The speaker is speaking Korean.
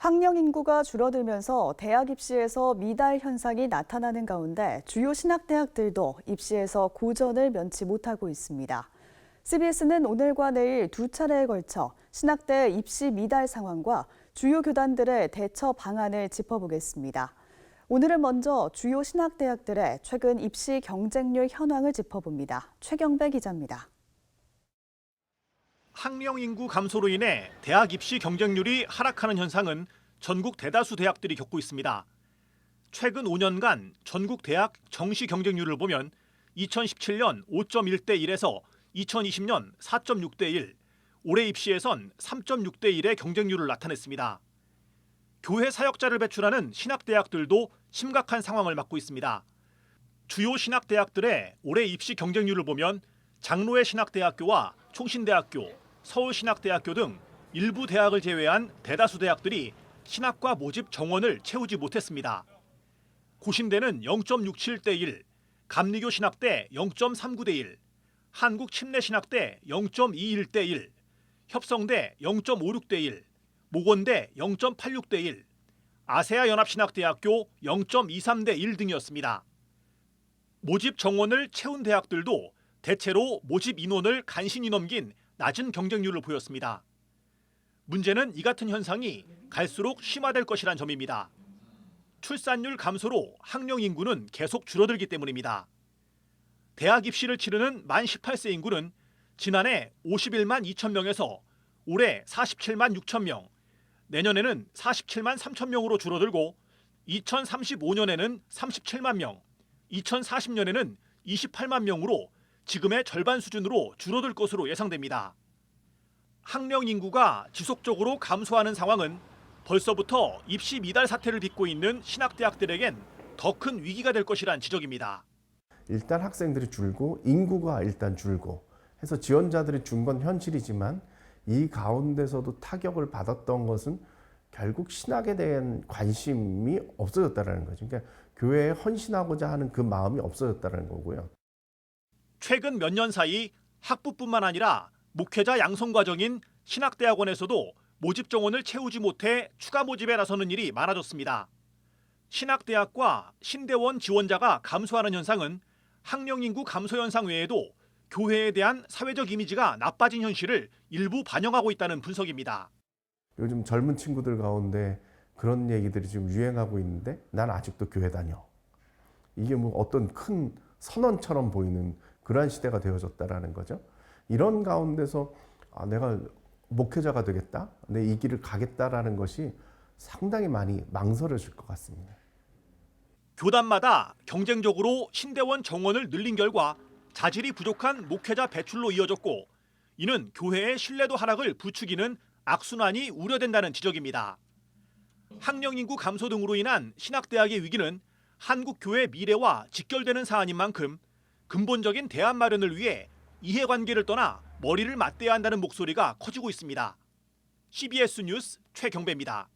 학령 인구가 줄어들면서 대학 입시에서 미달 현상이 나타나는 가운데 주요 신학대학들도 입시에서 고전을 면치 못하고 있습니다. CBS는 오늘과 내일 두 차례에 걸쳐 신학대 입시 미달 상황과 주요 교단들의 대처 방안을 짚어보겠습니다. 오늘은 먼저 주요 신학대학들의 최근 입시 경쟁률 현황을 짚어봅니다. 최경배 기자입니다. 학령 인구 감소로 인해 대학 입시 경쟁률이 하락하는 현상은 전국 대다수 대학들이 겪고 있습니다. 최근 5년간 전국 대학 정시 경쟁률을 보면 2017년 5.1대 1에서 2020년 4.6대 1, 올해 입시에선 3.6대 1의 경쟁률을 나타냈습니다. 교회 사역자를 배출하는 신학대학들도 심각한 상황을 맞고 있습니다. 주요 신학대학들의 올해 입시 경쟁률을 보면 장로회 신학대학교와 총신대학교, 서울신학대학교 등 일부 대학을 제외한 대다수 대학들이 신학과 모집 정원을 채우지 못했습니다. 고신대는 0.67대 1, 감리교 신학대 0.39대 1, 한국침례신학대 0.21대 1, 협성대 0.56대 1, 모건대 0.86대 1, 아세아 연합신학대학교 0.23대 1 등이었습니다. 모집 정원을 채운 대학들도 대체로 모집 인원을 간신히 넘긴 낮은 경쟁률을 보였습니다. 문제는 이 같은 현상이 갈수록 심화될 것이란 점입니다. 출산율 감소로 학령 인구는 계속 줄어들기 때문입니다. 대학 입시를 치르는 만 18세 인구는 지난해 51만 2천 명에서 올해 47만 6천 명, 내년에는 47만 3천 명으로 줄어들고 2035년에는 37만 명, 2040년에는 28만 명으로 지금의 절반 수준으로 줄어들 것으로 예상됩니다. 학령 인구가 지속적으로 감소하는 상황은 벌써부터 입시 미달 사태를 빚고 있는 신학대학들에겐 더 큰 위기가 될 것이란 지적입니다. 일단 학생들이 줄고 인구가 일단 줄고 해서 지원자들이 준 건 현실이지만 이 가운데서도 타격을 받았던 것은 결국 신학에 대한 관심이 없어졌다는 거죠. 그러니까 교회에 헌신하고자 하는 그 마음이 없어졌다는 거고요. 최근 몇 년 사이 학부뿐만 아니라 목회자 양성 과정인 신학대학원에서도 모집 정원을 채우지 못해 추가 모집에 나서는 일이 많아졌습니다. 신학대학과 신대원 지원자가 감소하는 현상은 학령 인구 감소 현상 외에도 교회에 대한 사회적 이미지가 나빠진 현실을 일부 반영하고 있다는 분석입니다. 요즘 젊은 친구들 가운데 그런 얘기들이 지금 유행하고 있는데 난 아직도 교회 다녀. 이게 뭐 어떤 큰 선언처럼 보이는 그러한 시대가 되어졌다라는 거죠. 이런 가운데서 내가 목회자가 되겠다, 내 이 길을 가겠다라는 것이 상당히 많이 망설여질 것 같습니다. 교단마다 경쟁적으로 신대원 정원을 늘린 결과 자질이 부족한 목회자 배출로 이어졌고, 이는 교회의 신뢰도 하락을 부추기는 악순환이 우려된다는 지적입니다. 학령 인구 감소 등으로 인한 신학대학의 위기는 한국 교회 미래와 직결되는 사안인 만큼 근본적인 대안 마련을 위해 이해관계를 떠나 머리를 맞대야 한다는 목소리가 커지고 있습니다. CBS 뉴스 최경배입니다.